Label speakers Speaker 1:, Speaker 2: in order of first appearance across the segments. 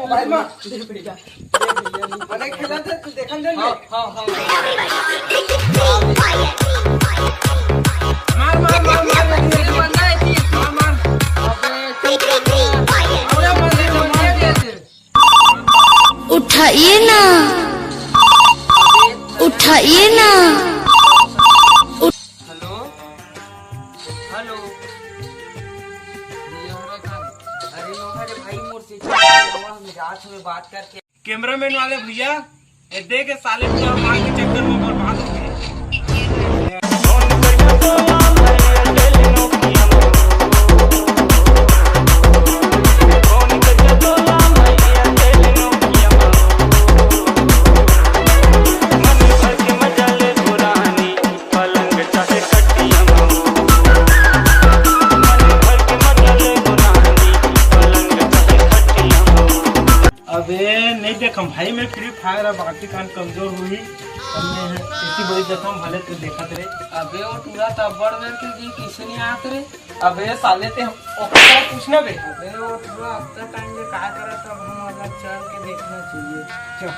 Speaker 1: Mobile में मैंने खेला था तू देखन दे। हां हां मार मार मार मार मेरे बंदा है थी मार मार। अबे
Speaker 2: उठाइए ना उठाइए ना।
Speaker 1: हेलो हेलो अरे भाई मोर से रात में बात करके कैमरामैन वाले भैया ये देख साले पूरा मार के चक्कर में बर्बाद हो गए। अबे नहीं देखम भाई मैं फ्री फायर अब बाकी कान कमजोर हुई हमने इसी बड़ी देखम भले तो देखत रे। अबे वो पूरा तब्बड़ में के जी किसे नहीं आत रे। अबे साले ते ओकरा पूछना बे। अबे वो पूरा हफ्ता टाइम में का करे तब हम अलग चल के देखना चाहिए। चल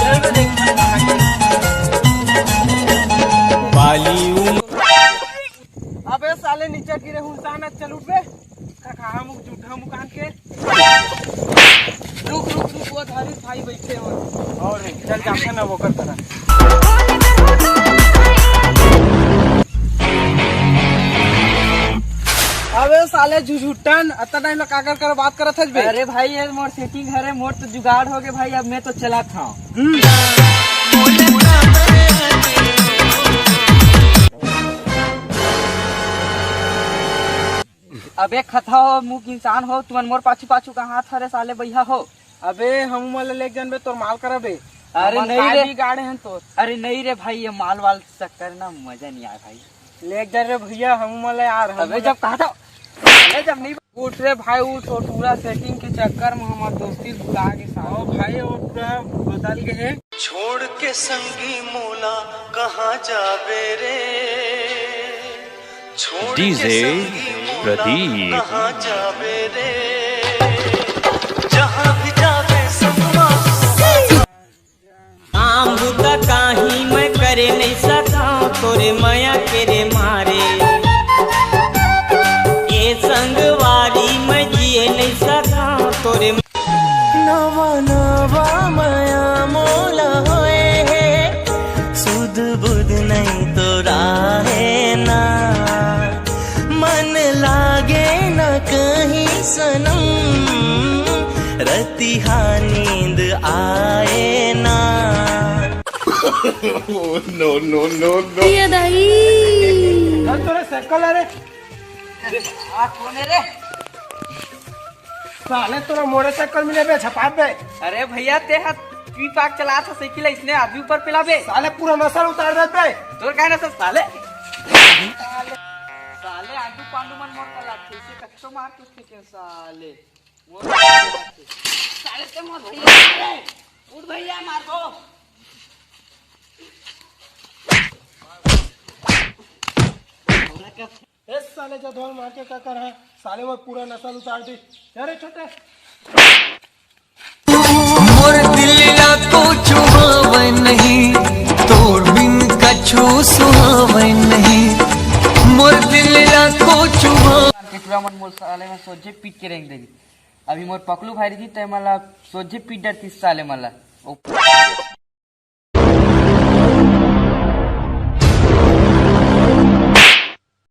Speaker 1: चल देखना अबे साले नीचे गिरे हुंसाना चल उठ बे खा मुक जूठा मुकान के रुक रुक रुक वो धारी भाई बैठे हो और चल जाके ना वो कर तरह। अबे साले झूठन अतना टाइम लगा कर बात करत है बे। अरे भाई ये मोर सेटिंग है मोर तो जुगाड़ हो गए भाई अब मैं तो चला था। अबे खथा हो मुख इंसान हो तुम मोर पाछू पाछू का हाथ हरे साले भैया हो। अबे हम मोला ले जानबे तोर माल करबे। अरे नहीं रे गाड़े हैं तो। अरे नहीं रे भाई ये माल वाल चक्कर ना मजा नहीं आया भाई ले जा रे भैया हम मोला यार। अबे जब कहा था अरे जब नहीं उठ रे भाई उठ और पूरा सेटिंग के चक्कर में हमार दोस्ती भुला के साथ भाई और पूरा बदल गए।
Speaker 3: छोड़ के संगी मोला कहाँ जावे रे छोड़ के संगी मोला कहाँ जावे रे जहाँ भी जावे सपना
Speaker 4: आम बुता काही मैं करे नहीं सका तोरे माया के रे मारे ये संगवारी मैं जिए नहीं सका तोरे
Speaker 3: नवा नवा माया मोला होए है सुध बुध नहीं तो राहे ना मन लागे न कहीं सनम रतिहा नींद आए ना। नो नो नो नो
Speaker 2: ये दाई
Speaker 1: चल तोरे साइकिल रे आ कौन है रे साले तोरा मोटरसाइकिल मिले बे छपा बे। अरे भैया ते हाथ पी पाक चला था साइकिल इसने अभी ऊपर पिला बे साले पूरा नसल उतार दे बे तोर का नसल साले साले आंडू पांडू मन मोर का लाथे इसे कच्चो मार के उसके साले मोर साले ते मोर भैया उठ भैया मार दो। इस साले जो धोल मार के क्या कर है साले वो पूरा नसल उतार दी अरे छोटे
Speaker 3: मोर दिल ना को छुआवे नहीं तोर बिन कछु सुहावे नहीं मोर दिल ना को छुआ
Speaker 1: के पूरा मन मोर साले में सोचे पीट के रेंग देगी अभी मोर पकलू भाई थी ते मला सोचे पीट डरती साले मला